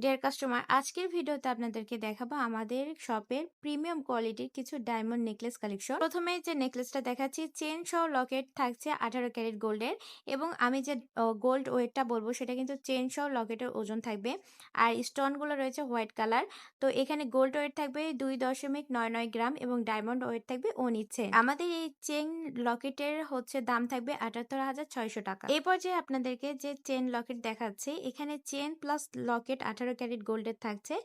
Deer customer, আজকের ভিডিওতে আপনাদেরকে দেখাবো আমাদের শপের প্রিমিয়াম কোয়ালিটির কিছু ডায়মন্ড নেকলেস কালেকশন। প্রথমে যে নেকলেসটা দেখাচ্ছি, চেন সহ লকেট থাকছে 18 ক্যারেট গোল্ডের, এবং আমি যে গোল্ড ওয়েটটা বলবো সেটা কিন্তু চেন সহ লকেটের ওজন থাকবে। আর স্টোনগুলো রয়েছে হোয়াইট কালার। তো এখানে গোল্ড ওয়েট থাকবে 2.99 গ্রাম এবং ডায়মন্ড ওয়েট থাকবে 1 ইঞ্চি। আমাদের এই চেন লকেটের দাম থাকবে 78,600 টাকা। এই পর্যায়ে আপনাদেরকে যে চেন লকেট দেখাচ্ছি, এখানে চেন প্লাস লকেট 18 ক্যারেট গোল্ডের থাকছে,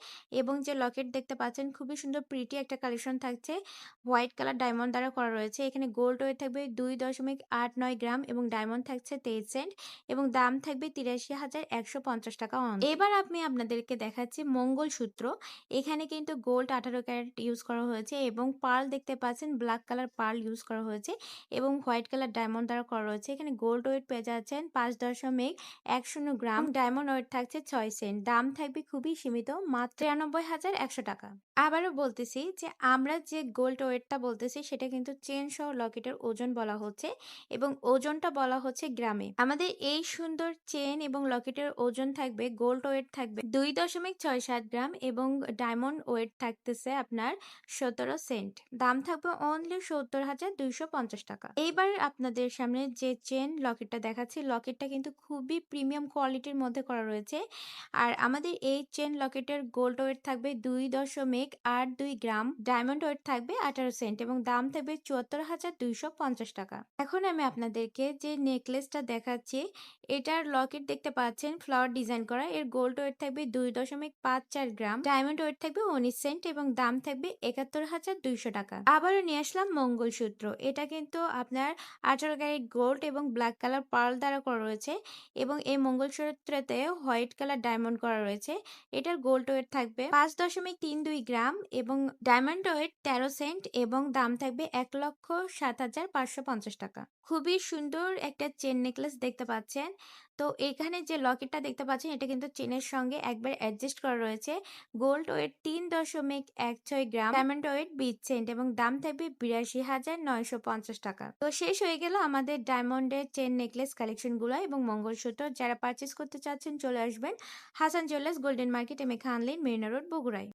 এবং যে লকেট দেখতে পাচ্ছেন খুবই সুন্দর প্রিটি একটা কালেকশন থাকছে, হোয়াইট কালার ডায়মন্ড দ্বারা করা রয়েছে। এখানে গোল্ড ওয়েট থাকবে 2.89 গ্রাম এবং ডায়মন্ড থাকছে 23 সেন্ট, এবং দাম থাকবে 83,150 টাকা অন। এবার আমি আপনাদেরকে দেখাচ্ছি মঙ্গলসূত্র। এখানে কিন্তু গোল্ড 18 ক্যারেট ইউজ করা হয়েছে, এবং পার্ল দেখতে পাচ্ছেন ব্ল্যাক কালার পার্ল ইউজ করা হয়েছে, এবং হোয়াইট কালার ডায়মন্ড দ্বারা করা রয়েছে। এখানে গোল্ড ওয়েট পেয়ে যাচ্ছেন 5.10 গ্রাম, ডায়মন্ড ওয়েট থাকছে 6 সেন্ট, দাম থাকবে খুবই সীমিত, মাত্র 93,100 টাকা। আবারও বলতেছি যে আমরা যে গোল্ড ওয়েটটা বলতেছি সেটা কিন্তু চেন সহ লকেটের ওজন বলা হচ্ছে, এবং ওজনটা বলা হচ্ছে গ্রামে। আমাদের এই সুন্দর চেন এবং লকেটের ওজন থাকবে, গোল্ড ওয়েট থাকবে 2.67 গ্রাম এবং ডায়মন্ড ওয়েট থাকতেছে আপনার 17 সেন্ট, দাম থাকবে অনলি 70,250 টাকা। এইবার আপনাদের সামনে যে চেন লকেটটা দেখাচ্ছি, লকেটটা কিন্তু খুবই প্রিমিয়াম কোয়ালিটির মধ্যে করা রয়েছে। আর আমাদের এই চেন লকেটের গোল্ড ওয়েট থাকবে 2.82 গ্রাম, ডায়মন্ড ওয়েট থাকবে 18 সেন্ট, এবং দাম থাকবে 74,250 টাকা। এখন আমি আপনাদেরকে যে নেকলেসটা দেখাচ্ছি, এটার লকেট দেখতে পাচ্ছেন ফ্লাওয়ার ডিজাইন করা, এর গোল্ড ওয়েট থাকবে 2.54 গ্রাম, ডায়মন্ড ওয়েট থাকবে 19 সেন্ট, এবং দাম থাকবে 71,200 টাকা। আবারও নিয়ে আসলাম মঙ্গলসূত্র। এটা কিন্তু আপনার 18 ক্যারেট গোল্ড এবং ব্ল্যাক কালার পার্ল দ্বারা করা রয়েছে, এবং এই মঙ্গলসূত্রতে হোয়াইট কালার ডায়মন্ড করা রয়েছে। এটার গোল্ড ওয়েট থাকবে 5.32 গ্রাম এবং ডায়মন্ড ওয়েট 13 সেন্ট, এবং দাম থাকবে 1,07,550 টাকা। খুবই সুন্দর একটা চেন নেকলেস দেখতে পাচ্ছেন। তো এখানে যে লকেটটা দেখতে পাচ্ছেন, এটা কিন্তু চেনের সঙ্গে একবার অ্যাডজাস্ট করা রয়েছে। গোল্ড ওয়েট 3.16 গ্রাম, ডায়মন্ড ওয়েট 20 সেন্ট, এবং দাম থাকবে 82,950 টাকা। তো শেষ হয়ে গেল আমাদের ডায়মন্ডের চেন নেকলেস কালেকশন গুলো এবং মঙ্গলসূত্র। যারা পারচেস করতে চাচ্ছেন চলে আসবেন Hasan jewellers, golden market, M A Khan lane, Marina road, বগুড়ায়।